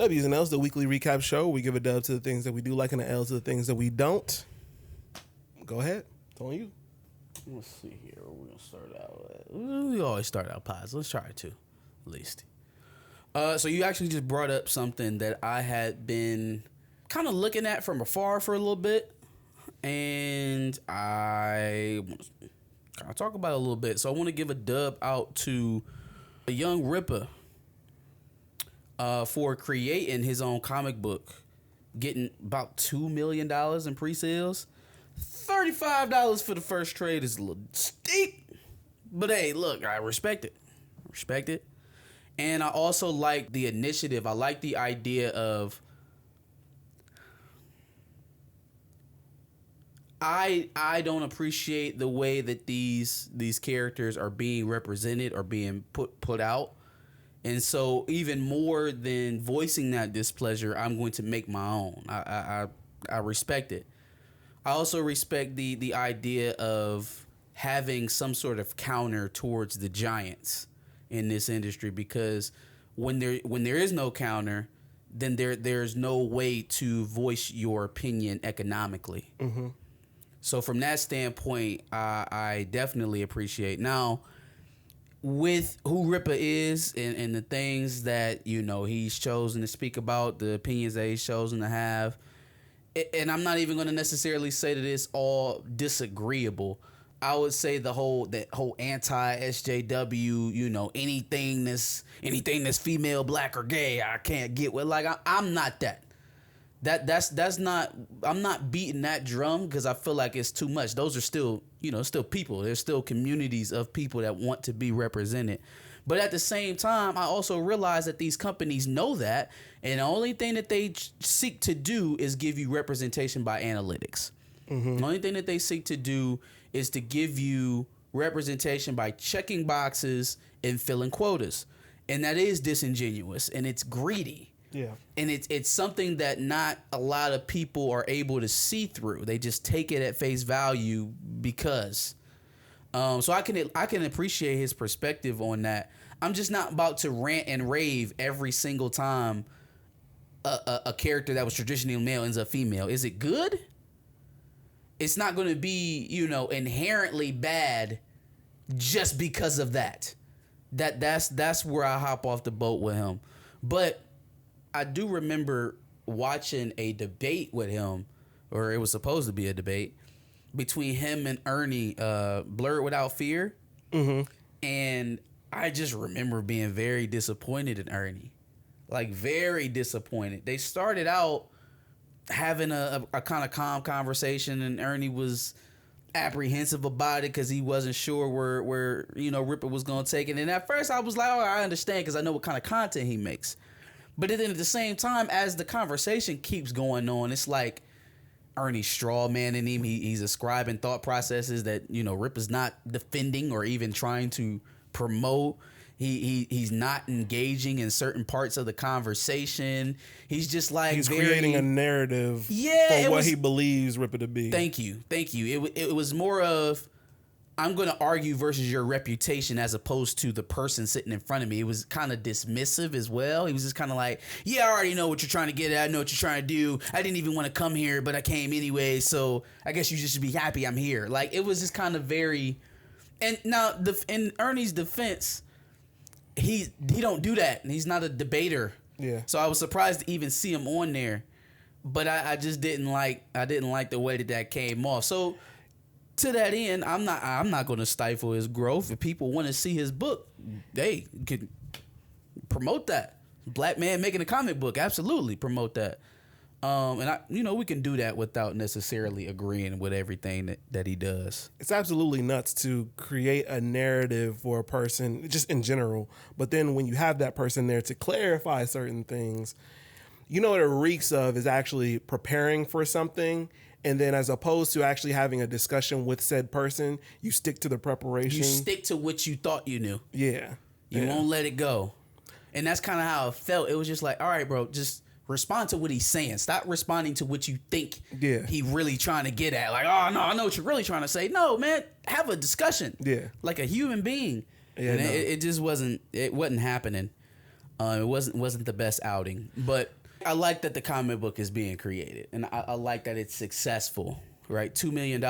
W's and L's, the weekly recap show. We give a dub to the things that we do like and an L to the things that we don't. Go ahead. It's on you. Let's see here. What we're going to start out with. We always start out positive. Let's try it too, at least. So you actually just brought up something that I had been kind of looking at from afar for a little bit. And I want to kind of talk about it a little bit. So I want to give a dub out to a young Rippa for creating his own comic book, getting about $2 million in pre-sales. $35 for the first trade is a little steep, but hey, look, I respect it. And I also like the initiative. I like the idea of I don't appreciate the way that these characters are being represented or being put out. And so even more than voicing that displeasure, I'm going to make my own. I respect it. I also respect the idea of having some sort of counter towards the giants in this industry, because when there is no counter, then there's no way to voice your opinion economically. Mm-hmm. So from that standpoint, I definitely appreciate. Now, with who Rippa is and the things that, you know, he's chosen to speak about, the opinions that he's chosen to have, and I'm not even going to necessarily say that it's all disagreeable. I would say that whole anti-SJW, you know, anything that's female, black, or gay, I can't get with. Like, I'm not that. That's not. I'm not beating that drum because I feel like it's too much. Those are still, you know, still people. There's still communities of people that want to be represented. But at the same time, I also realize that these companies know that, and the only thing that they seek to do is give you representation by analytics. Mm-hmm. The only thing that they seek to do is to give you representation by checking boxes and filling quotas, and that is disingenuous and it's greedy. Yeah, and it's something that not a lot of people are able to see through. They just take it at face value because. So I can appreciate his perspective on that. I'm just not about to rant and rave every single time a character that was traditionally male ends up female. Is it good? It's not going to be, you know, inherently bad just because of that. That's where I hop off the boat with him. But I do remember watching a debate with him, or it was supposed to be a debate, between him and Ernie, Blurred Without Fear. Mm-hmm. And I just remember being very disappointed in Ernie. Like, very disappointed. They started out having a kind of calm conversation, and Ernie was apprehensive about it because he wasn't sure where you know, Rippa was going to take it. And at first I was like, oh, I understand because I know what kind of content he makes. But then at the same time, as the conversation keeps going on, it's like Ernie's straw manning him. He's ascribing thought processes that, you know, Rippa's not defending or even trying to promote. He's not engaging in certain parts of the conversation. He's just like he's creating a narrative for what he believes Rippa to be. Thank you. It was more of, I'm going to argue versus your reputation as opposed to the person sitting in front of me. It was kind of dismissive as well. He was just kind of like, yeah, I already know what you're trying to get at. I know what you're trying to do. I didn't even want to come here, but I came anyway. So I guess you just should be happy I'm here. Like, it was just kind of very. And now, in Ernie's defense, he don't do that. He's not a debater. Yeah. So I was surprised to even see him on there, but I just didn't like the way that came off. So to that end, I'm not going to stifle his growth. If people want to see his book, they can promote that. Black man making a comic book, absolutely promote that. And we can do that without necessarily agreeing with everything that he does. It's absolutely nuts to create a narrative for a person, just in general. But then when you have that person there to clarify certain things, you know what it reeks of is actually preparing for something. And then as opposed to actually having a discussion with said person, you stick to the preparation. You stick to what you thought you knew. Yeah. You won't let it go. And that's kind of how it felt. It was just like, all right, bro, just respond to what he's saying. Stop responding to what you think he really trying to get at. Like, oh, no, I know what you're really trying to say. No, man, have a discussion. Yeah. Like a human being. Yeah, and it just wasn't happening. It wasn't the best outing, but I like that the comic book is being created, and I like that it's successful. Right, $2 million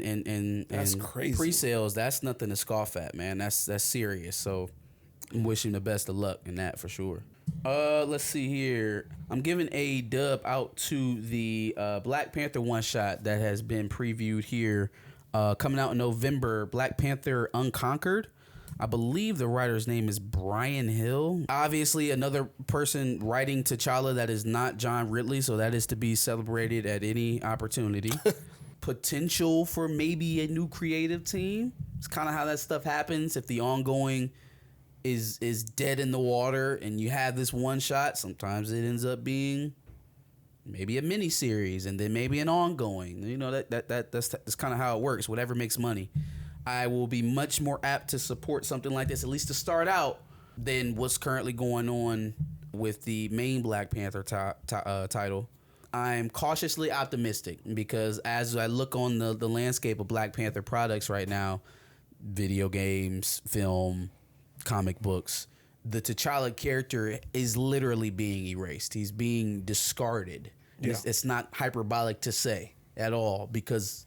in That's crazy. Pre-sales. That's nothing to scoff at, man. That's serious. So I'm wishing the best of luck in that for sure. Let's see here. I'm giving a dub out to the Black Panther one shot that has been previewed here, coming out in November. Black Panther Unconquered. I believe the writer's name is Brian Hill. Obviously, another person writing T'Challa that is not John Ridley, so that is to be celebrated at any opportunity. Potential for maybe a new creative team. It's kind of how that stuff happens. If the ongoing is dead in the water and you have this one shot, sometimes it ends up being maybe a mini series and then maybe an ongoing. You know, that's kind of how it works. Whatever makes money. I will be much more apt to support something like this, at least to start out, than what's currently going on with the main Black Panther title. I'm cautiously optimistic because as I look on the landscape of Black Panther products right now, video games, film, comic books, the T'Challa character is literally being erased. He's being discarded. Yeah. It's not hyperbolic to say at all because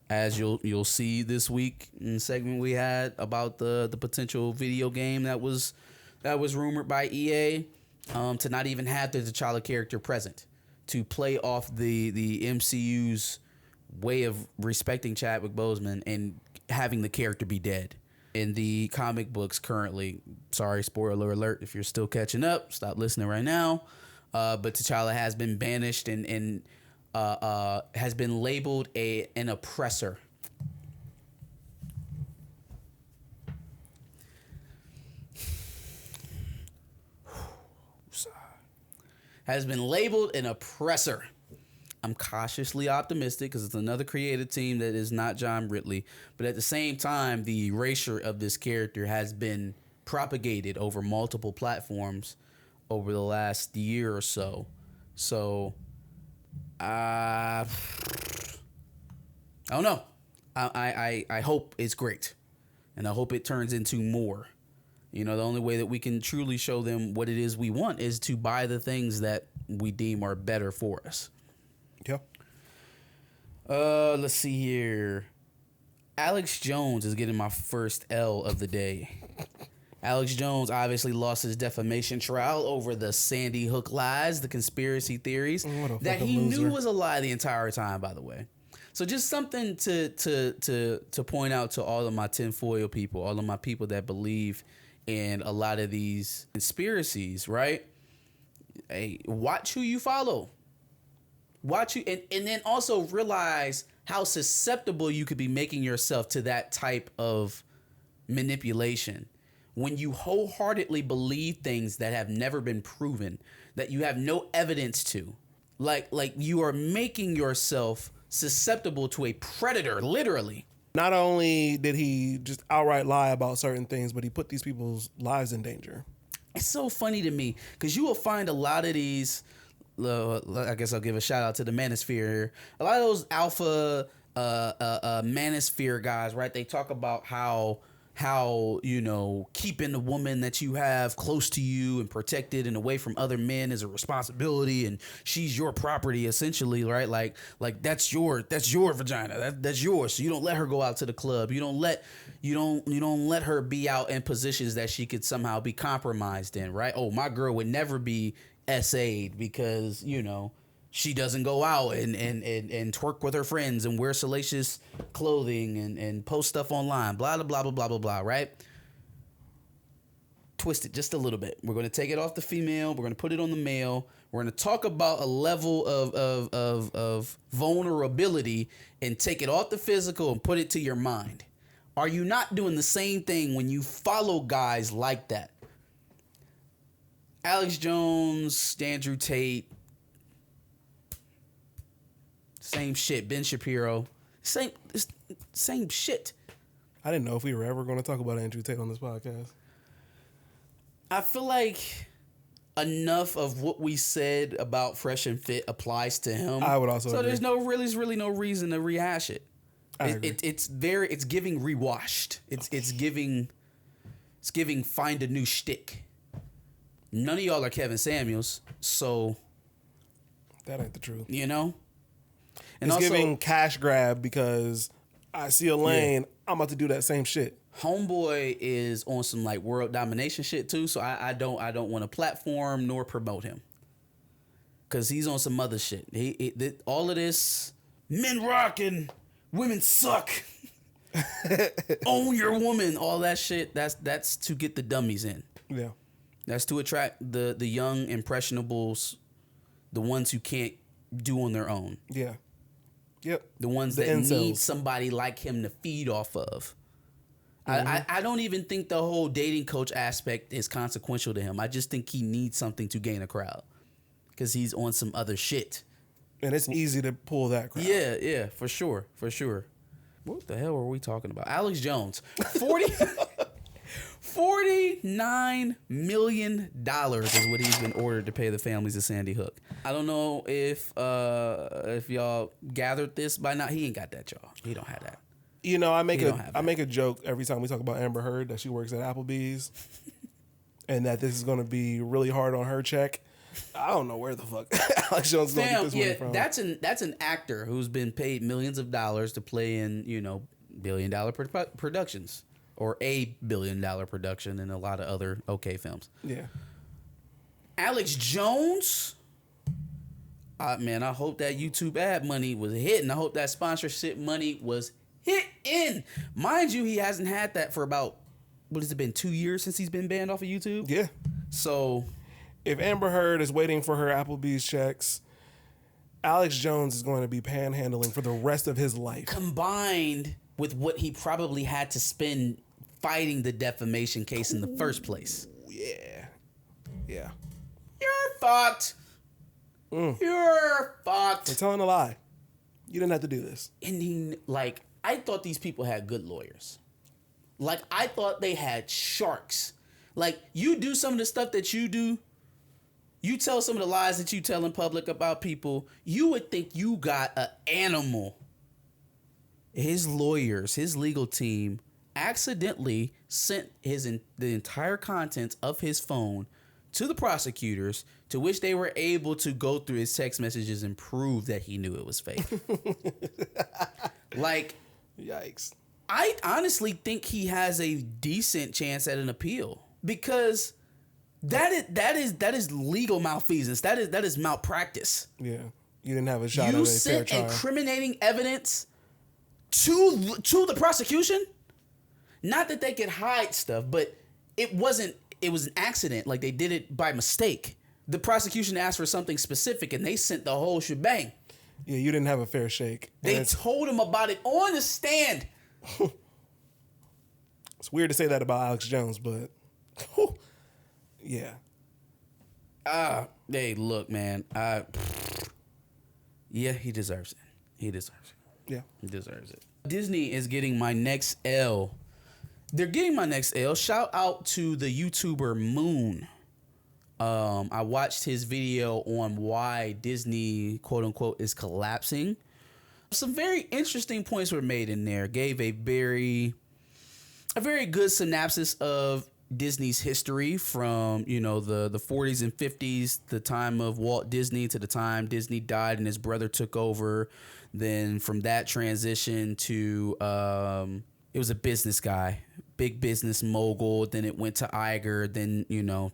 as you'll see this week in the segment we had about the potential video game that was rumored by EA, to not even have the T'Challa character present, to play off the MCU's way of respecting Chadwick Boseman and having the character be dead. In the comic books currently, sorry, spoiler alert, if you're still catching up, stop listening right now. But T'Challa has been banished and has been labeled an oppressor. Has been labeled an oppressor. I'm cautiously optimistic because it's another creative team that is not John Ridley. But at the same time, the erasure of this character has been propagated over multiple platforms over the last year or so. So, I don't know. I hope it's great. And I hope it turns into more. You know, the only way that we can truly show them what it is we want is to buy the things that we deem are better for us. Yeah. Let's see here. Alex Jones is getting my first L of the day. Alex Jones obviously lost his defamation trial over the Sandy Hook lies, the conspiracy theories that he knew was a lie the entire time, by the way. So just something to point out to all of my tinfoil people, all of my people that believe in a lot of these conspiracies, right? Hey, watch who you follow. Watch you, and then also realize how susceptible you could be making yourself to that type of manipulation. When you wholeheartedly believe things that have never been proven, that you have no evidence to, like you are making yourself susceptible to a predator, literally. Not only did he just outright lie about certain things, but he put these people's lives in danger. It's so funny to me because you will find a lot of these. I guess I'll give a shout out to the Manosphere here. A lot of those alpha Manosphere guys, right? They talk about how you know, keeping the woman that you have close to you and protected and away from other men is a responsibility, and she's your property essentially, right? Like that's your vagina, that's yours. So you don't let her go out to the club. You don't let her be out in positions that she could somehow be compromised in, right? Oh, my girl would never be SA'd because, you know, she doesn't go out and twerk with her friends and wear salacious clothing and post stuff online, blah, blah, blah, blah, blah, blah, blah, right? Twist it just a little bit. We're going to take it off the female. We're going to put it on the male. We're going to talk about a level of vulnerability and take it off the physical and put it to your mind. Are you not doing the same thing when you follow guys like that? Alex Jones, Andrew Tate, same shit. Ben Shapiro, same shit. I didn't know if we were ever going to talk about Andrew Tate on this podcast. I feel like enough of what we said about Fresh and Fit applies to him. I would also. So agree. There's really no reason to rehash it. It's giving rewashed. It's giving find a new shtick. None of y'all are Kevin Samuels, so That ain't the truth. you know. And It's also, giving cash grab because I see a lane. I'm about to do that same shit. Homeboy is on some like world domination shit too, so I don't want to platform nor promote him because he's on some other shit. All of this men rocking, women suck, own your woman, all that shit. That's to get the dummies in. Yeah. That's to attract the young impressionables, the ones who can't do on their own. Yeah. Yep. The ones that need somebody like him to feed off of. I don't even think the whole dating coach aspect is consequential to him. I just think he needs something to gain a crowd because he's on some other shit. And it's easy to pull that crowd. Yeah, for sure. What the hell were we talking about? Alex Jones, $49 million is what he's been ordered to pay the families of Sandy Hook. I don't know if y'all gathered this by now. He ain't got that, y'all. He don't have that. You know, I make a joke every time we talk about Amber Heard that she works at Applebee's and that this is going to be really hard on her check. I don't know where the fuck Alex Jones is going to get this money from. That's an actor who's been paid millions of dollars to play in, billion-dollar productions or a billion-dollar production and a lot of other okay films. Yeah. Alex Jones? Man, I hope that YouTube ad money was hitting. I hope that sponsorship money was hitting. Mind you, he hasn't had that for about, what has it been, 2 years since he's been banned off of YouTube? Yeah. So if Amber Heard is waiting for her Applebee's checks, Alex Jones is going to be panhandling for the rest of his life. Combined with what he probably had to spend fighting the defamation case in the first place. Yeah. Yeah. You're fucked. You're fucked. You're telling a lie. You didn't have to do this. And I thought these people had good lawyers. I thought they had sharks. You do some of the stuff that you do, you tell some of the lies that you tell in public about people, you would think you got an animal. His lawyers, his legal team, accidentally sent the entire contents of his phone to the prosecutors, to which they were able to go through his text messages and prove that he knew it was fake. Yikes. I honestly think he has a decent chance at an appeal because that is legal malfeasance. That is malpractice. Yeah. You didn't have a shot at a fair trial. You sent incriminating evidence to the prosecution. Not that they could hide stuff, but it was an accident. They did it by mistake. The prosecution asked for something specific and they sent the whole shebang. Yeah, you didn't have a fair shake. They told him about it on the stand. It's weird to say that about Alex Jones, but yeah. Hey, look, man. Yeah, he deserves it. He deserves it. Yeah. He deserves it. Disney is getting my next L. They're getting my next L. Shout out to the YouTuber Moon. I watched his video on why Disney, quote unquote, is collapsing. Some very interesting points were made in there. Gave a very good synopsis of Disney's history from, the 40s and 50s, the time of Walt Disney to the time Disney died and his brother took over. Then from that transition to, it was a business guy, big business mogul. Then it went to Iger. Then,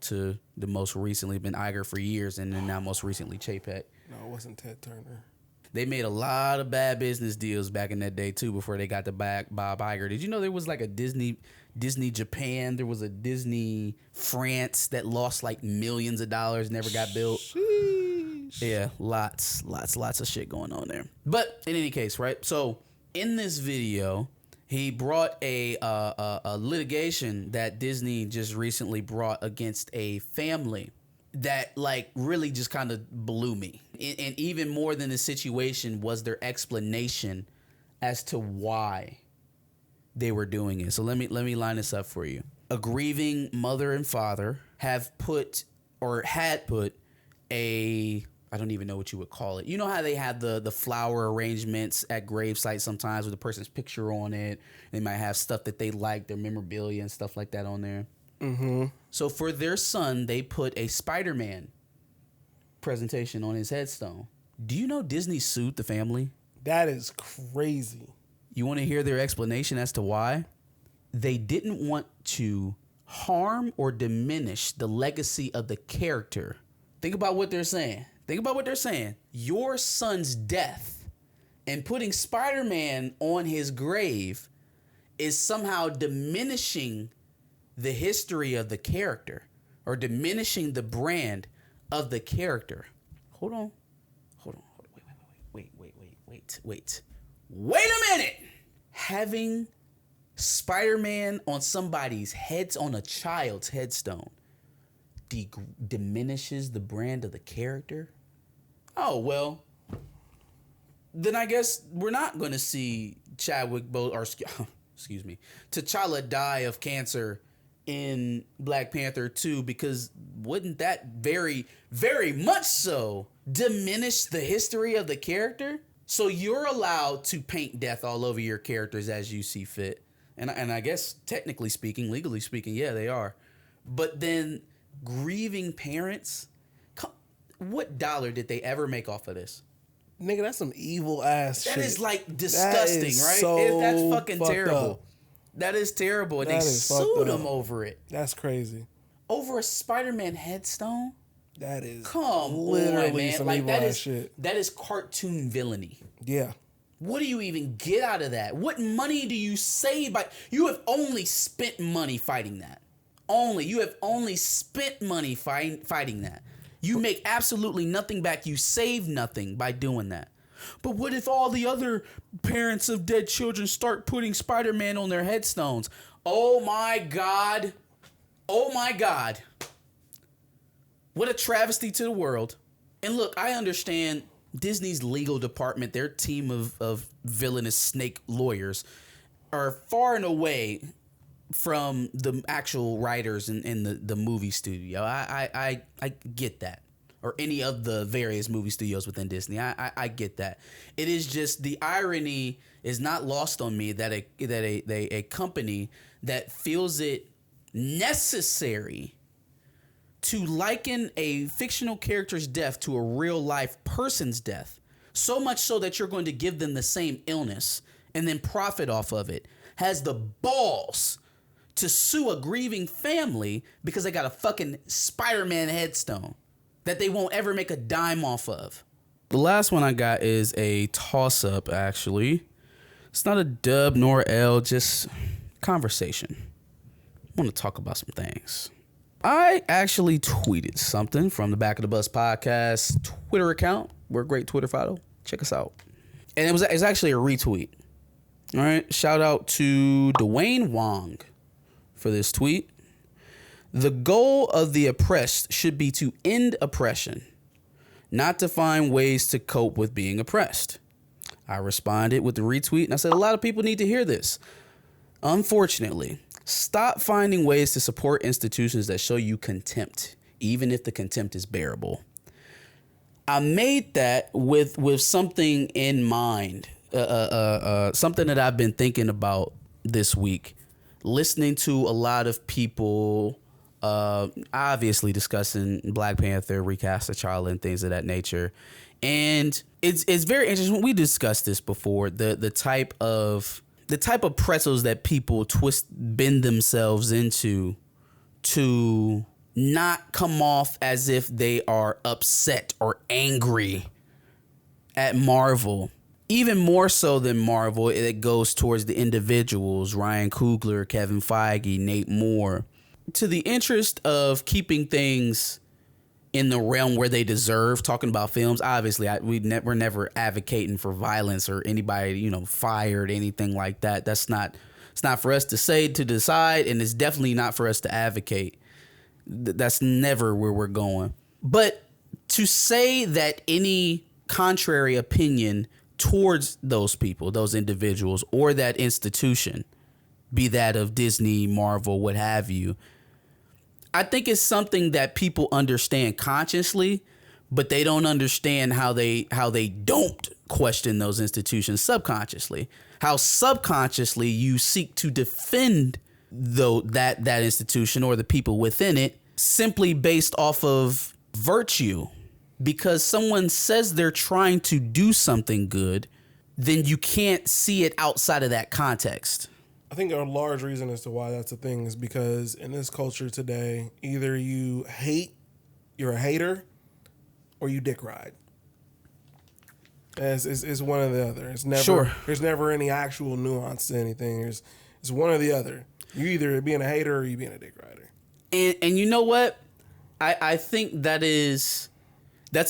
to the most recently been Iger for years. And then now most recently Chapek. No, it wasn't Ted Turner. They made a lot of bad business deals back in that day too before they got to Bob Iger. Did you know there was a Disney Japan? There was a Disney France that lost millions of dollars, never got built. Sheesh. Yeah, lots of shit going on there. But in any case, right? So in this video, he brought a litigation that Disney just recently brought against a family that really just kind of blew me. And even more than the situation was their explanation as to why they were doing it. So let me line this up for you. A grieving mother and father had put a, I don't even know what you would call it. You know how they have the flower arrangements at grave sites sometimes with the person's picture on it. They might have stuff that they like, their memorabilia and stuff like that on there. Mm-hmm. So for their son, they put a Spider-Man presentation on his headstone. Do you know Disney sued the family? That is crazy. You want to hear their explanation as to why? They didn't want to harm or diminish the legacy of the character. Think about what they're saying. Your son's death and putting Spider-Man on his grave is somehow diminishing the history of the character or diminishing the brand of the character. Hold on. Wait a minute. Having Spider-Man on somebody's heads, on a child's headstone, diminishes the brand of the character? Oh, well, then I guess we're not going to see T'Challa die of cancer in Black Panther 2, because wouldn't that very, very much so diminish the history of the character? So you're allowed to paint death all over your characters as you see fit. And I guess technically speaking, legally speaking, yeah, they are. But then grieving parents, what dollar did they ever make off of this? Nigga, that's some evil ass shit. That is like disgusting, right? So that's fucking terrible. Up. That is terrible. And that they sued him up. Over it. That's crazy. Over a Spider-Man headstone? That is literally on, man. Some like evil ass shit. That is cartoon villainy. Yeah. What do you even get out of that? What money do you save by? You have only spent money fighting that. You have only spent money fighting that. You make absolutely nothing back. You save nothing by doing that. But what if all the other parents of dead children start putting Spider-Man on their headstones? Oh my God. Oh my God. What a travesty to the world. And look, I understand Disney's legal department, their team of villainous snake lawyers, are far and away from the actual writers in the movie studio. I get that. Or any of the various movie studios within Disney. I get that. It is just the irony is not lost on me that a company that feels it necessary to liken a fictional character's death to a real life person's death, so much so that you're going to give them the same illness and then profit off of it, has the balls to sue a grieving family because they got a fucking Spider-Man headstone that they won't ever make a dime off of. The last one I got is a toss-up, actually. It's not a dub nor L, just conversation. I want to talk about some things. I actually tweeted something from the Back of the Bus podcast Twitter account. We're a great Twitter follow. Check us out. And it's actually a retweet. All right. Shout out to Dwayne Wong for this tweet. The goal of the oppressed should be to end oppression, not to find ways to cope with being oppressed. I responded with the retweet and I said, a lot of people need to hear this. Unfortunately, stop finding ways to support institutions that show you contempt, even if the contempt is bearable. I made that with something in mind, something that I've been thinking about this week, listening to a lot of people obviously discussing Black Panther, recasttchalla, and things of that nature. And it's very interesting. We discussed this before, the type of pretzels that people bend themselves into to not come off as if they are upset or angry at Marvel. Even more so than Marvel, it goes towards the individuals, Ryan Coogler, Kevin Feige, Nate Moore, to the interest of keeping things in the realm where they deserve. Talking about films, obviously, we're never advocating for violence or anybody, fired, anything like that. It's not for us to say, to decide, and it's definitely not for us to advocate. That's never where we're going. But to say that any contrary opinion towards those people, those individuals, or that institution, be that of Disney, Marvel, what have you, I think it's something that people understand consciously, but they don't understand how they don't question those institutions subconsciously. How subconsciously you seek to defend though that institution or the people within it simply based off of virtue. Because someone says they're trying to do something good, then you can't see it outside of that context. I think a large reason as to why that's a thing is because in this culture today, either you're a hater, or you dick ride. It's one or the other. It's never Sure. There's never any actual nuance to anything. It's one or the other. You either being a hater or you being a dick rider. And you know what? I think that's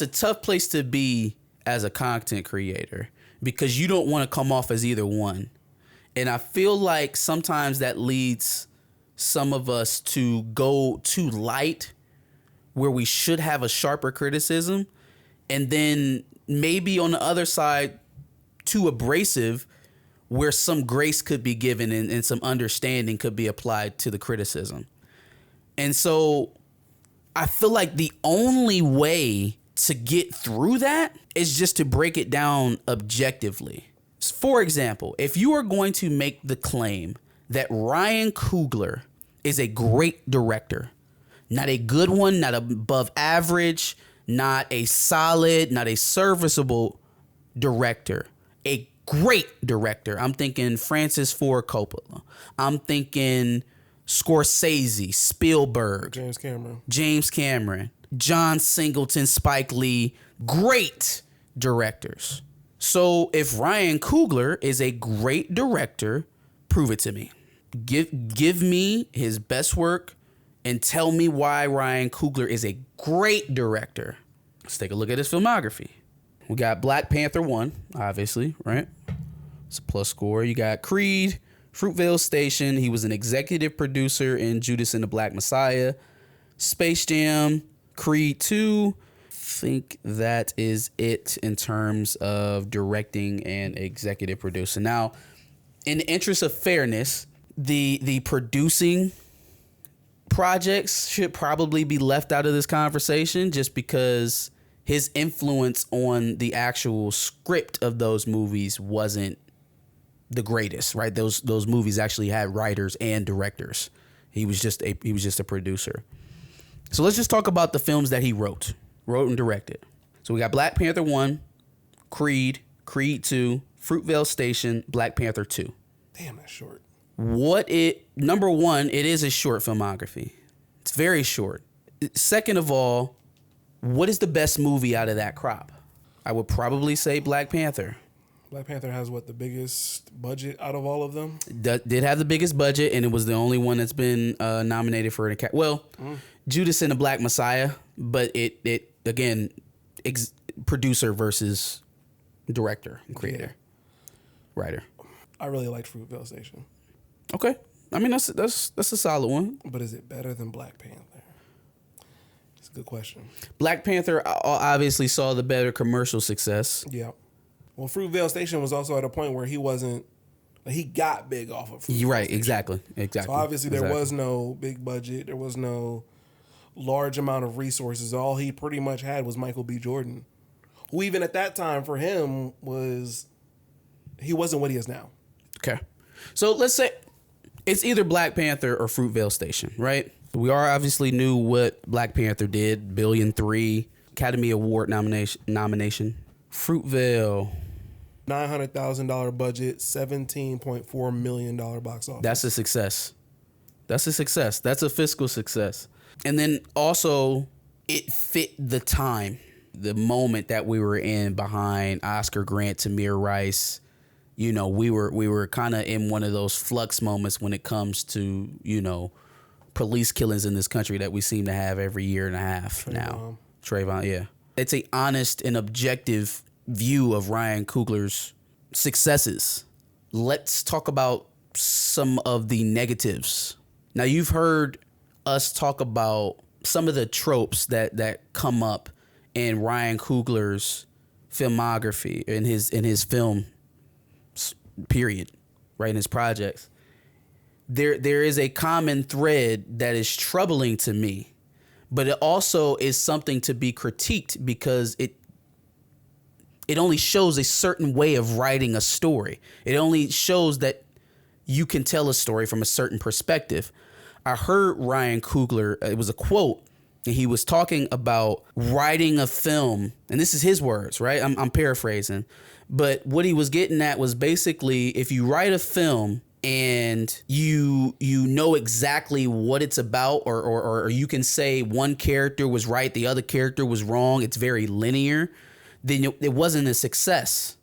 a tough place to be as a content creator, because you don't want to come off as either one. And I feel like sometimes that leads some of us to go too light where we should have a sharper criticism, and then maybe on the other side too abrasive where some grace could be given and some understanding could be applied to the criticism. And so I feel like the only way to get through that is just to break it down objectively. For example, if you are going to make the claim that Ryan Coogler is a great director, not a good one, not above average, not a solid, not a serviceable director, a great director. I'm thinking Francis Ford Coppola. I'm thinking Scorsese, Spielberg, James Cameron, John Singleton, Spike Lee, great directors. So if Ryan Coogler is a great director, prove it to me. Give me his best work and tell me why Ryan Coogler is a great director. Let's take a look at his filmography. We got Black Panther 1, obviously, right? It's a plus score. You got Creed, Fruitvale Station. He was an executive producer in Judas and the Black Messiah. Space Jam, Creed 2. Think that is it in terms of directing and executive producer. Now, in the interest of fairness, the producing projects should probably be left out of this conversation just because his influence on the actual script of those movies wasn't the greatest, right? Those movies actually had writers and directors. He was just a producer. So let's just talk about the films that he wrote and directed. So we got Black Panther 1, Creed 2, Fruitvale Station, Black Panther 2. Damn, that's short. Number one, it is a short filmography. It's very short. Second of all, what is the best movie out of that crop? I would probably say Black Panther. Black Panther has the biggest budget out of all of them? Did have the biggest budget, and it was the only one that's been nominated for an Academy. Well, Judas and the Black Messiah, but it again, producer versus director and creator, writer. I really liked Fruitvale Station. Okay, I mean that's a solid one. But is it better than Black Panther? It's a good question. Black Panther obviously saw the better commercial success. Yeah. Well, Fruitvale Station was also at a point where he got big off of Fruitvale Right, Station. exactly. So obviously there was no big budget. There was no large amount of resources. All he pretty much had was Michael B. Jordan, who even at that time for him he wasn't what he is now. Okay. So let's say it's either Black Panther or Fruitvale Station, right? We obviously knew what Black Panther did. $1.3 billion, Academy Award nomination. Fruitvale. $900,000 budget, $17.4 million box office. That's a success. That's a fiscal success. And then also it fit the time, the moment that we were in behind Oscar Grant, Tamir Rice. You know, we were kind of in one of those flux moments when it comes to, police killings in this country that we seem to have every year and a half now. Trayvon, yeah. It's a honest and objective view of Ryan Coogler's successes. Let's talk about some of the negatives. Now, you've heard us talk about some of the tropes that come up in Ryan Coogler's filmography, in his film period, right, in his projects. There is a common thread that is troubling to me, but it also is something to be critiqued because it only shows a certain way of writing a story. It only shows that you can tell a story from a certain perspective. I heard Ryan Coogler, it was a quote, and he was talking about writing a film, and this is his words, right? I'm paraphrasing, but what he was getting at was basically if you write a film and you know exactly what it's about, or you can say one character was right, the other character was wrong, it's very linear, then it wasn't a success,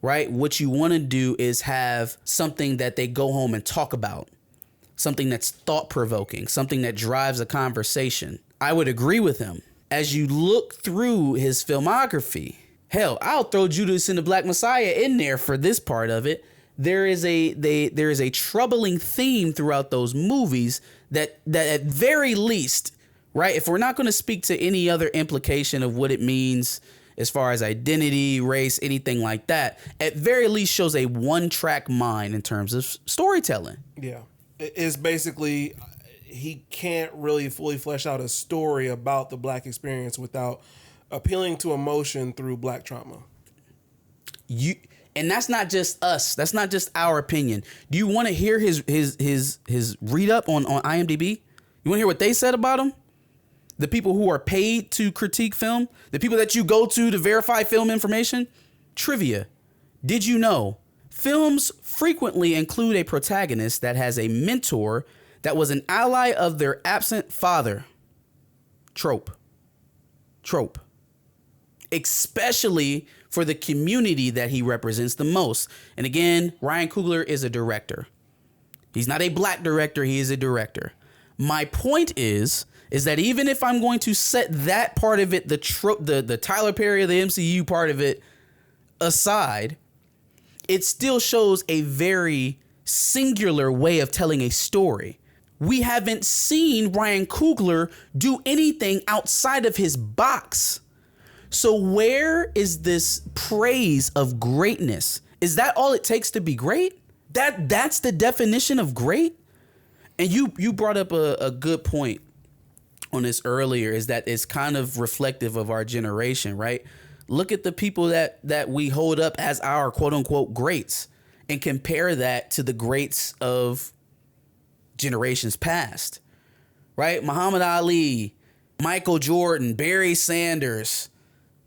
right? What you want to do is have something that they go home and talk about, something that's thought-provoking, something that drives a conversation. I would agree with him. As you look through his filmography, hell, I'll throw Judas and the Black Messiah in there for this part of it. There is a troubling theme throughout those movies that at very least, right, if we're not going to speak to any other implication of what it means as far as identity, race, anything like that, at very least shows a one-track mind in terms of storytelling. Yeah. It's basically he can't really fully flesh out a story about the black experience without appealing to emotion through black trauma. And that's not just us. That's not just our opinion. Do you want to hear his read up on IMDb? You want to hear what they said about him? The people who are paid to critique film, the people that you go to verify film information. Trivia. Did you know films frequently include a protagonist that has a mentor that was an ally of their absent father? Trope. Especially for the community that he represents the most. And again, Ryan Coogler is a director. He's not a black director, he is a director. My point is that even if I'm going to set that part of it, the Tyler Perry of the MCU part of it aside, it still shows a very singular way of telling a story. We haven't seen Ryan Coogler do anything outside of his box. So where is this praise of greatness? Is that all it takes to be great? That's the definition of great? And you brought up a good point on this earlier, is that it's kind of reflective of our generation, right? Look at the people that we hold up as our quote unquote greats and compare that to the greats of generations past, right? Muhammad Ali, Michael Jordan, Barry Sanders,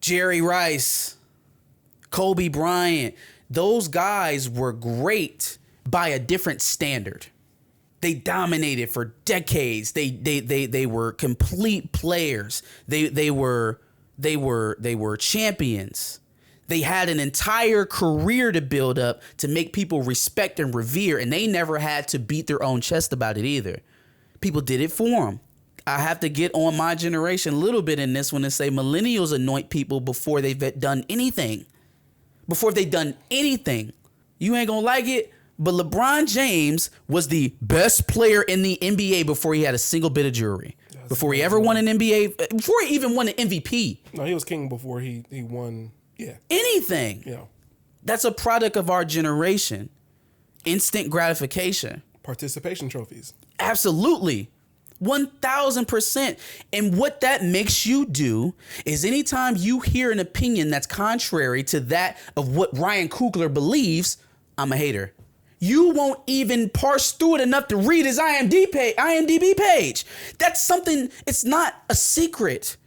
Jerry Rice, Kobe Bryant. Those guys were great by a different standard. They dominated for decades. They were complete players. They were champions. They had an entire career to build up to make people respect and revere, and they never had to beat their own chest about it either. People did it for them. I have to get on my generation a little bit in this one and say millennials anoint people before they've done anything. Before they've done anything. You ain't gonna like it, but LeBron James was the best player in the NBA before he had a single bit of jewelry. Before he ever won an NBA, before he even won an MVP. No, he was king before he won, anything. Yeah. That's a product of our generation. Instant gratification. Participation trophies. Absolutely. 1000%. And what that makes you do is anytime you hear an opinion that's contrary to that of what Ryan Coogler believes, I'm a hater. You won't even parse through it enough to read his IMDb page. That's something, it's not a secret.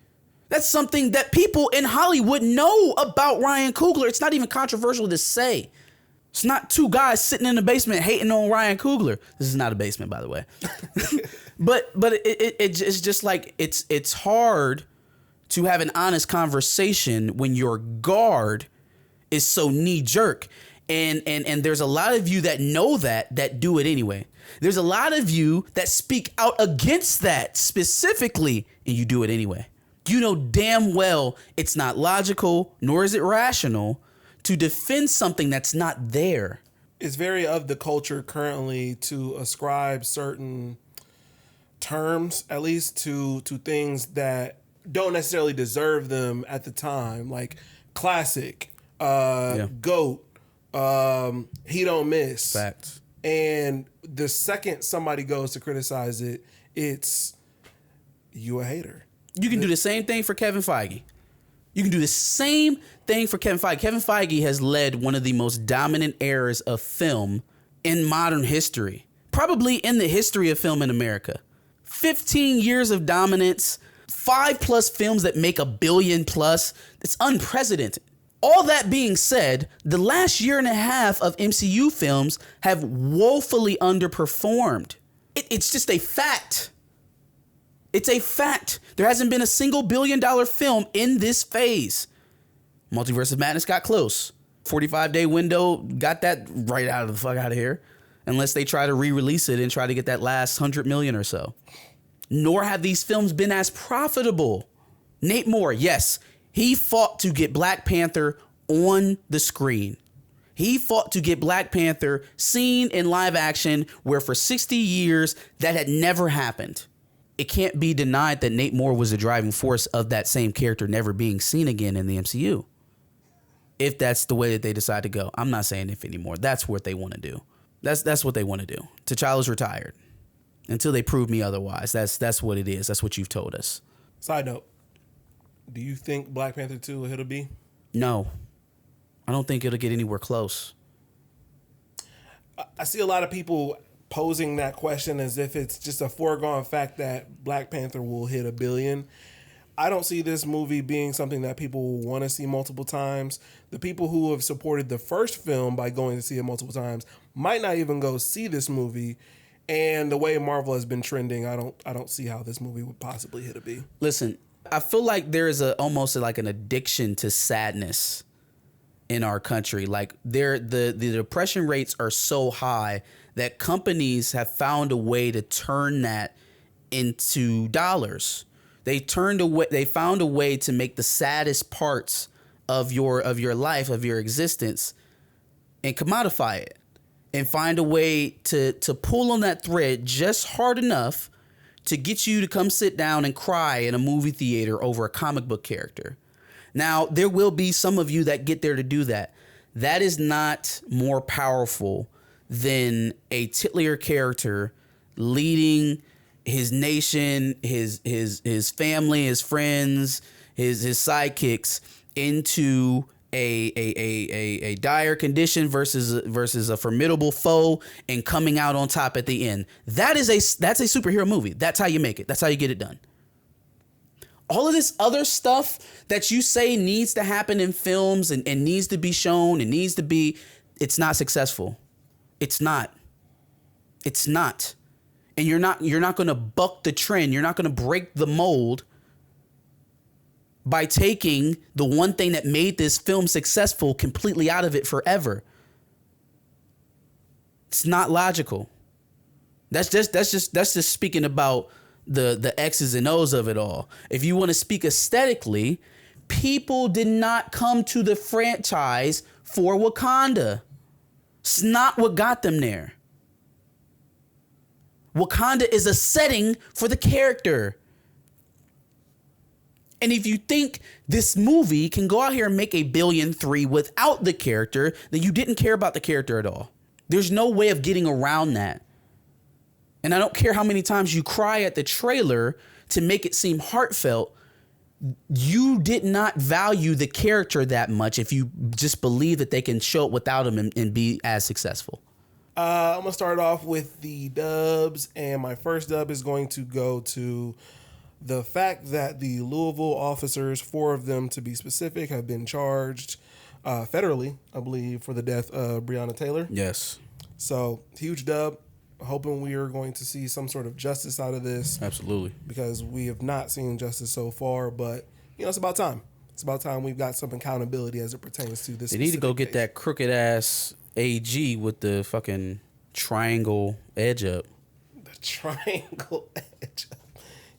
That's something that people in Hollywood know about Ryan Coogler. It's not even controversial to say. It's not two guys sitting in the basement hating on Ryan Coogler. This is not a basement, by the way. But it's just like it's hard to have an honest conversation when your guard is so knee jerk. And there's a lot of you that know that do it anyway. There's a lot of you that speak out against that specifically, and you do it anyway. You know damn well it's not logical, nor is it rational to defend something that's not there. It's very of the culture currently to ascribe certain terms, at least to things that don't necessarily deserve them at the time, like classic, GOAT, he don't miss. Facts. And the second somebody goes to criticize it, it's you a hater. You can do the same thing for Kevin Feige. You can do the same thing for Kevin Feige. Kevin Feige has led one of the most dominant eras of film in modern history, probably in the history of film in America. 15 years of dominance, 5+ films that make $1 billion+. It's unprecedented. All that being said, the last year and a half of MCU films have woefully underperformed. It's just a fact. It's a fact. There hasn't been a single $1 billion film in this phase. Multiverse of Madness got close. 45-day window got that right out of the fuck out of here. Unless they try to re-release it and try to get that last 100 million or so. Nor have these films been as profitable. Nate Moore, yes, he fought to get Black Panther on the screen. He fought to get Black Panther seen in live action, where for 60 years that had never happened. It can't be denied that Nate Moore was the driving force of that same character never being seen again in the MCU. If that's the way that they decide to go. I'm not saying if anymore. That's what they want to do. That's what they want to do. T'Challa's retired. Until they prove me otherwise. That's what it is. That's what you've told us. Side note. Do you think Black Panther 2 will hit a B? No. I don't think it'll get anywhere close. I see a lot of people posing that question as if it's just a foregone fact that Black Panther will hit $1 billion. I don't see this movie being something that people will want to see multiple times. The people who have supported the first film by going to see it multiple times might not even go see this movie. And the way Marvel has been trending, I don't see how this movie would possibly hit a B. Listen, I feel like there is almost like an addiction to sadness in our country. Like the depression rates are so high that companies have found a way to turn that into dollars. They found a way to make the saddest parts of your life, of your existence, and commodify it, and find a way to pull on that thread just hard enough to get you to come sit down and cry in a movie theater over a comic book character. Now, there will be some of you that get there to do that. That is not more powerful than a titular character leading his nation, his family, his friends, his sidekicks into a dire condition versus a formidable foe and coming out on top at the end. That's a superhero movie. That's how you make it. That's how you get it done. All of this other stuff that you say needs to happen in films and needs to be shown and it's not successful. It's not. And you're not going to buck the trend. You're not going to break the mold by taking the one thing that made this film successful completely out of it forever. It's not logical. That's just speaking about the X's and O's of it all. If you want to speak aesthetically, people did not come to the franchise for Wakanda. It's not what got them there. Wakanda is a setting for the character. And if you think this movie can go out here and make $1.3 billion without the character, then you didn't care about the character at all. There's no way of getting around that. And I don't care how many times you cry at the trailer to make it seem heartfelt. You did not value the character that much if you just believe that they can show it without him and be as successful. I'm going to start off with the dubs, and my first dub is going to go to the fact that the Louisville officers, 4 of them to be specific, have been charged federally, I believe, for the death of Breonna Taylor. Yes. So, huge dub. Hoping we are going to see some sort of justice out of this. Absolutely. Because we have not seen justice so far, but, it's about time. It's about time we've got some accountability as it pertains to this. They need to go get that crooked ass AG with the fucking triangle edge up. The triangle edge up.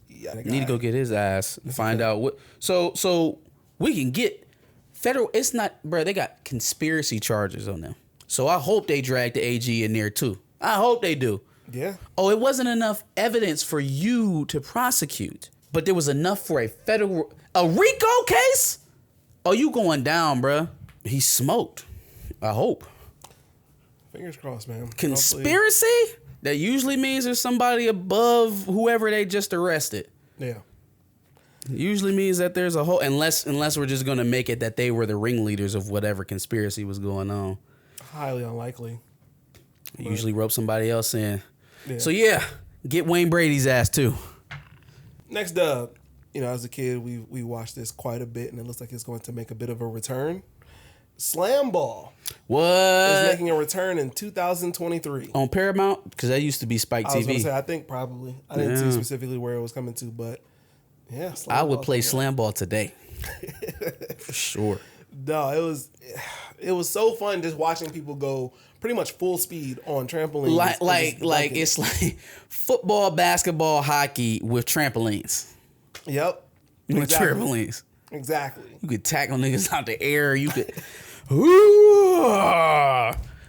Yeah, need to go get his ass and find out what. So we can get federal. It's not, bro. They got conspiracy charges on them. So I hope they drag the AG in there too. I hope they do. Yeah. Oh, it wasn't enough evidence for you to prosecute, but there was enough for a RICO case. Oh, you going down, bro? He smoked. I hope. Fingers crossed, man. Conspiracy? Hopefully. That usually means there's somebody above whoever they just arrested. Yeah. Usually means that there's a whole, unless we're just gonna make it that they were the ringleaders of whatever conspiracy was going on. Highly unlikely. Usually rope somebody else in. Yeah. So yeah, get Wayne Brady's ass too. Next up, as a kid, we watched this quite a bit, and it looks like it's going to make a bit of a return. Slam Ball What? is making a return in 2023 on Paramount? Because that used to be Spike TV. I was going to say, I think probably. I didn't see specifically where it was coming to, but yeah. I would play Slam Ball today. For sure. No, it was so fun just watching people go pretty much full speed on trampolines. Like it's like football, basketball, hockey with trampolines. Yep. With Exactly. trampolines. Exactly. You could tackle niggas out the air. You could.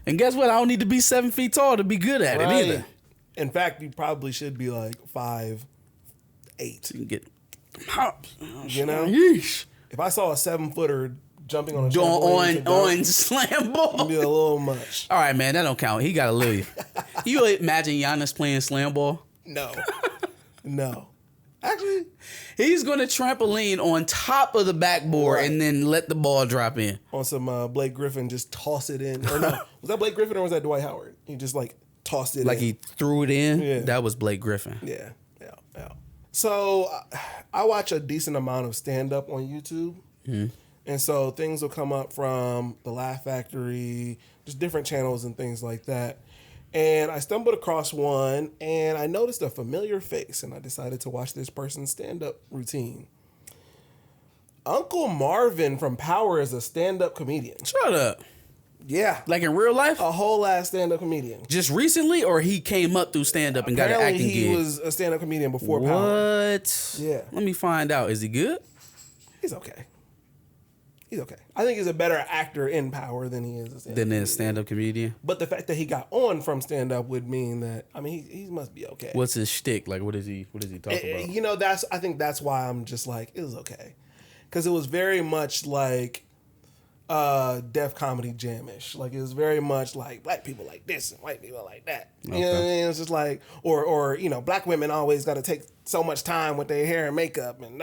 And guess what? I don't need to be 7 feet tall to be good at it either. In fact, you probably should be like 5'8". You can get hops. Yeesh. If I saw a 7-footer jumping on a trampoline on Slam Ball, it'd be a little much. All right, man, that don't count. He gotta leave. You imagine Giannis playing Slam Ball? No. Actually, he's gonna trampoline on top of the backboard and then let the ball drop in. On some Blake Griffin, just toss it in. Or no, was that Blake Griffin or was that Dwight Howard? He just tossed it in. Like he threw it in? Yeah. That was Blake Griffin. Yeah. So I watch a decent amount of stand-up on YouTube. Mm-hmm. And so things will come up from the Laugh Factory, just different channels and things like that. And I stumbled across one, and I noticed a familiar face, and I decided to watch this person's stand-up routine. Uncle Marvin from Power is a stand-up comedian. Shut up. Yeah. Like in real life? A whole ass stand-up comedian. Just recently, or he came up through stand-up and got an acting gig? He was a stand-up comedian before Power. What? Yeah. Let me find out. Is he good? He's okay. I think he's a better actor in Power than he is a stand-up comedian. But the fact that he got on from stand-up would mean that, he must be okay. What's his shtick? Like, what is he talking about? I think that's why I'm just like, it was okay. Because it was very much like Def Comedy Jam-ish. Like, it was very much like black people like this and white people like that. Okay. You know what I mean? It's just like, or black women always got to take so much time with their hair and makeup and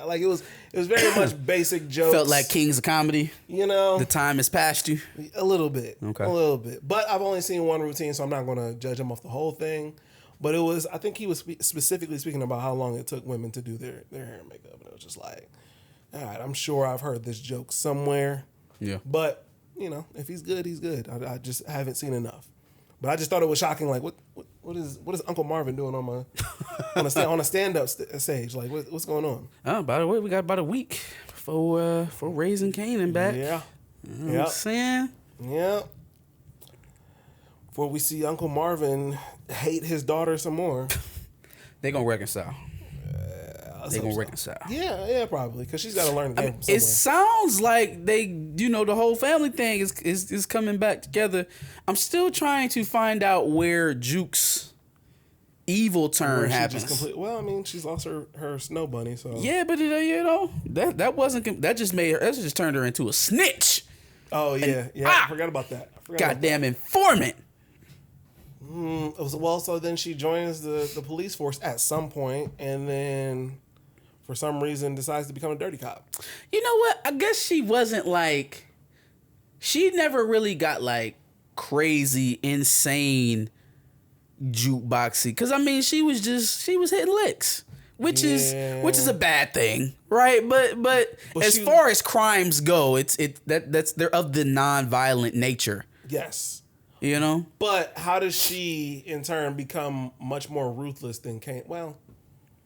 like it was very much basic jokes. Felt like Kings of Comedy. The time has passed you. A little bit. Okay. A little bit. But I've only seen one routine, so I'm not going to judge him off the whole thing. But I think he was specifically speaking about how long it took women to do their hair and makeup. And it was just like, all right, I'm sure I've heard this joke somewhere. Yeah. But, if he's good, he's good. I just haven't seen enough. But I just thought it was shocking. Like, what is Uncle Marvin doing on a stand-up stage? Like, what's going on? By the way, we got about a week for Raising Kanan back. Yeah. You know what I'm saying? Yeah. Before we see Uncle Marvin hate his daughter some more. They're going to reconcile. They're going to reconcile. Yeah, probably. Because she's got to learn the game from somewhere. It sounds like they, the whole family thing is coming back together. I'm still trying to find out where Juke's evil turn happens. She's lost her snow bunny, so. Yeah, but that just turned her into a snitch. Oh, yeah. I forgot about that. Goddamn informant. So then she joins the police force at some point, and then for some reason decides to become a dirty cop. You know what? I guess she wasn't she never really got crazy, insane jukeboxy. Because she was hitting licks, which is a bad thing, right? But as far as crimes go, they're of the non-violent nature. Yes. But how does she in turn become much more ruthless than Kane? Well,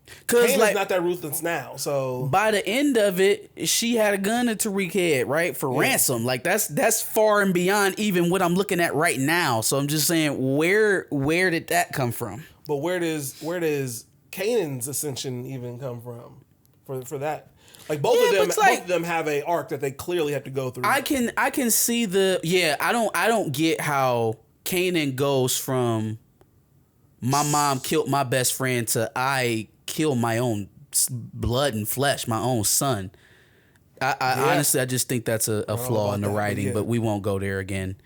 because Kane's not that ruthless now. So by the end of it, she had a gun to Tariq's head, right, for ransom. That's far and beyond even what I'm looking at right now. So I'm just saying, where did that come from? But where does Kanan's ascension even come from for that? Like both of them have a arc that they clearly have to go through. I can see I don't get how Kanan goes from my mom killed my best friend to I kill my own blood and flesh, my own son. Honestly, I just think that's a flaw in the writing, but we won't go there again.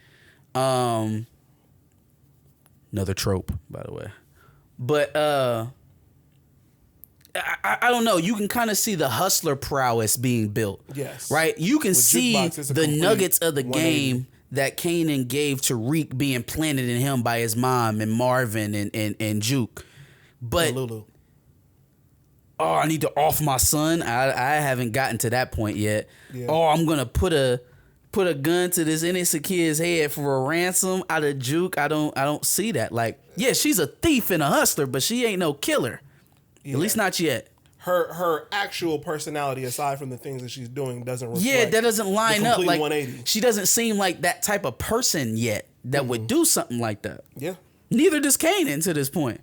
Another trope, by the way. But I don't know. You can kind of see the hustler prowess being built. Yes. Right? You can see the nuggets of the game that Kanan gave Tariq being planted in him by his mom and Marvin and Juke. But Lulu. Oh, I need to off my son. I haven't gotten to that point yet. Yeah. Oh, I'm gonna put a gun to this innocent kid's head for a ransom out of Juke. I don't see that. Like, yeah, she's a thief and a hustler, but she ain't no killer. Yeah. At least not yet. Her actual personality, aside from the things that she's doing, doesn't reflect. Yeah, that doesn't line up. Like 180. She doesn't seem like that type of person yet that would do something like that. Yeah. Neither does Kanan to this point.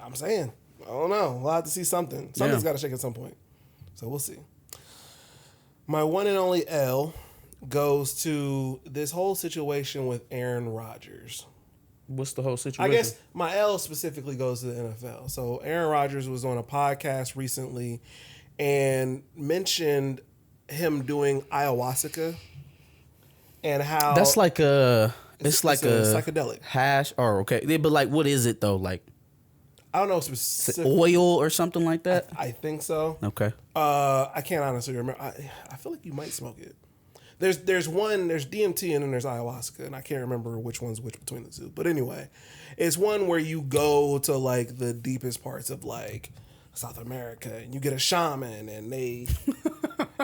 I'm saying. I don't know. We'll have to see something. Something's got to shake at some point. So we'll see. My one and only L goes to this whole situation with Aaron Rodgers. What's the whole situation? I guess my L specifically goes to the NFL. So Aaron Rodgers was on a podcast recently and mentioned him doing ayahuasca and how that's like it's like a psychedelic hash. Or okay, but like, what is it though? Like, I don't know specific oil or something like that. I think so. Okay. I can't honestly remember. I feel like you might smoke it. There's DMT and then there's ayahuasca, and I can't remember which one's which between the two. But anyway, it's one where you go to like the deepest parts of like South America and you get a shaman and they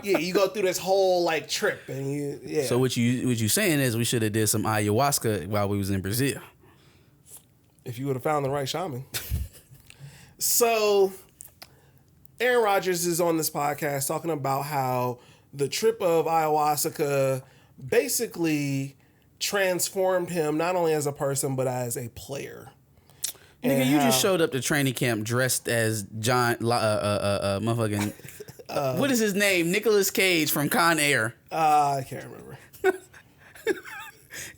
you go through this whole like trip and So what you saying is we should have did some ayahuasca while we was in Brazil. If you would have found the right shaman. So Aaron Rodgers is on this podcast talking about how the trip of ayahuasca basically transformed him not only as a person but as a player. Nigga, you just showed up to training camp dressed as John, motherfucking, what is his name? Nicolas Cage from Con Air. I can't remember.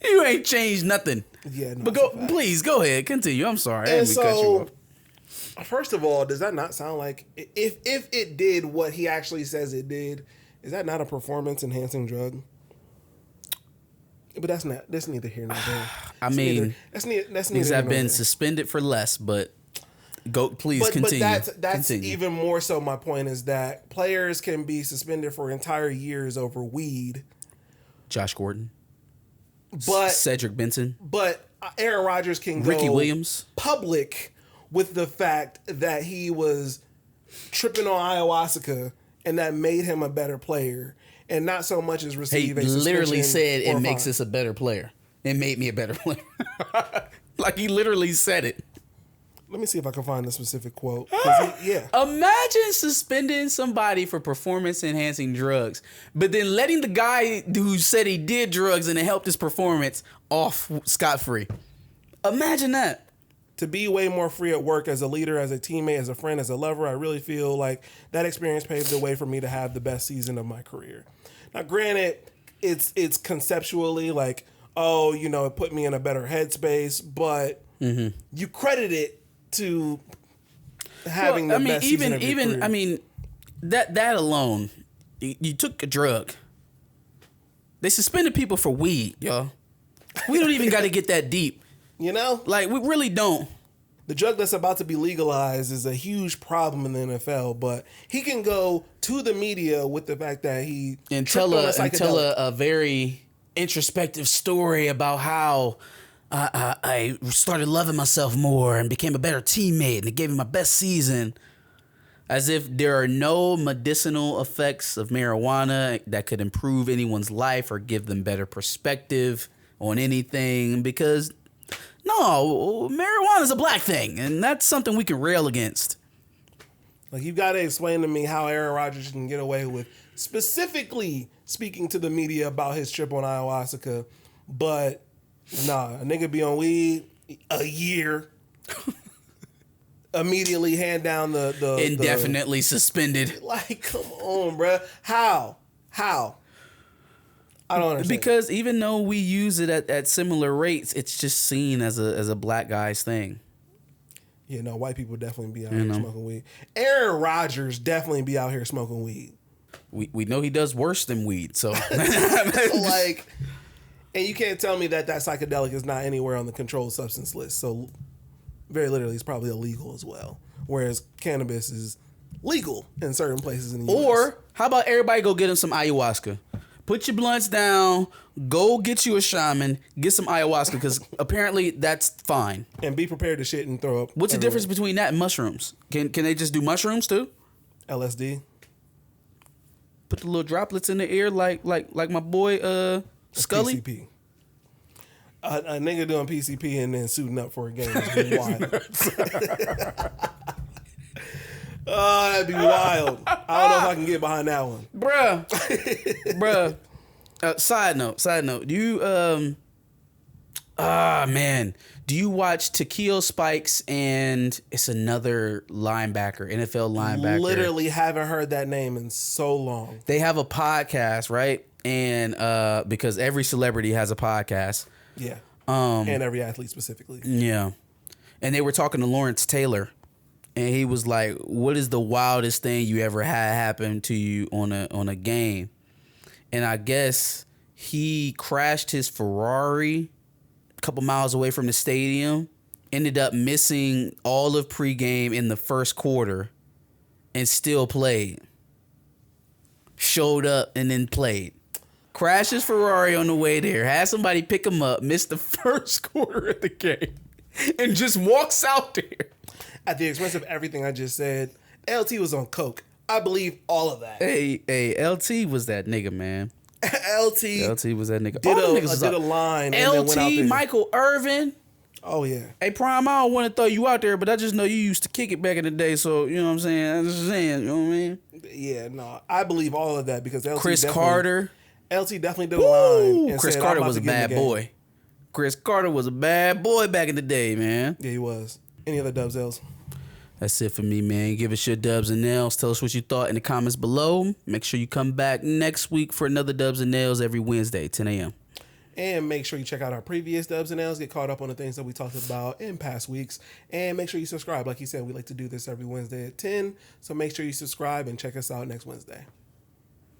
You ain't changed nothing. Yeah, no, but please go ahead, continue. I'm sorry. And so, first of all, does that not sound like if it did what he actually says it did? Is that not a performance enhancing drug? But that's neither here nor there. I mean, that's neither. Things have been suspended for less, but continue. But that's continue. Even more so. My point is that players can be suspended for entire years over weed. Josh Gordon, but Cedric Benson, but Aaron Rodgers can go Ricky Williams public with the fact that he was tripping on ayahuasca and that made him a better player. And not so much as receive a suspension. He literally said it makes us a better player. It made me a better player. Like he literally said it. Let me see if I can find the specific quote. Yeah. Imagine suspending somebody for performance enhancing drugs, but then letting the guy who said he did drugs and it helped his performance off scot-free. Imagine that. To be way more free at work as a leader, as a teammate, as a friend, as a lover, I really feel like that experience paved the way for me to have the best season of my career. Now, granted, it's conceptually like, it put me in a better headspace, but you credit it to having the best season of your career. I mean, that alone, you took a drug. They suspended people for weed, y'all. We don't even got to get that deep. You know? Like, we really don't. The drug that's about to be legalized is a huge problem in the NFL, but he can go to the media with the fact that he tell a very introspective story about how I started loving myself more and became a better teammate and it gave me my best season. As if there are no medicinal effects of marijuana that could improve anyone's life or give them better perspective on anything, because no, marijuana is a black thing, and that's something we can rail against. Like, you've got to explain to me how Aaron Rodgers can get away with specifically speaking to the media about his trip on ayahuasca, but nah, a nigga be on weed a year, immediately hand down the indefinitely suspended. Like, come on, bruh. How? I don't understand. Because even though we use it at similar rates, it's just seen as a black guy's thing. Yeah, no, white people definitely be out here smoking weed. Aaron Rodgers definitely be out here smoking weed. We know he does worse than weed, so. So like, and you can't tell me that psychedelic is not anywhere on the controlled substance list. So very literally, it's probably illegal as well. Whereas cannabis is legal in certain places in the US. Or how about everybody go get him some ayahuasca? Put your blunts down. Go get you a shaman. Get some ayahuasca because apparently that's fine. And be prepared to shit and throw up. What's the everywhere. difference between that and mushrooms? Can they just do mushrooms too? LSD. Put the little droplets in the air like my boy Scully. PCP. A nigga doing PCP and then suiting up for a game would be wild. Oh, that'd be wild. I don't know if I can get behind that one. Bruh. Side note. Do you do you watch Takeo Spikes and it's another linebacker, NFL linebacker? Literally haven't heard that name in so long. They have a podcast, right? And because every celebrity has a podcast. Yeah. And every athlete specifically. Yeah. And they were talking to Lawrence Taylor. And he was like, what is the wildest thing you ever had happen to you on a game? And I guess he crashed his Ferrari a couple miles away from the stadium, ended up missing all of pregame in the first quarter, and still played. Showed up and then played. Crashed his Ferrari on the way there, had somebody pick him up, missed the first quarter of the game, and just walks out there. At the expense of everything I just said, LT was on coke. I believe all of that. Hey, LT was that nigga, man. LT was that nigga. Did a line. And then went out there. Michael Irvin. Oh yeah. Hey Prime, I don't want to throw you out there, but I just know you used to kick it back in the day. So you know what I'm saying. I'm just saying. You know what I mean? Yeah, no, I believe all of that because LT Chris Carter. LT definitely did a line. And Chris said, Carter was a bad boy. Chris Carter was a bad boy back in the day, man. Yeah, he was. Any other dubs, Els? That's it for me, man. Give us your dubs and nails. Tell us what you thought in the comments below. Make sure you come back next week for another dubs and nails every Wednesday, 10 a.m. And make sure you check out our previous dubs and nails. Get caught up on the things that we talked about in past weeks. And make sure you subscribe. Like he said, we like to do this every Wednesday at 10. So make sure you subscribe and check us out next Wednesday.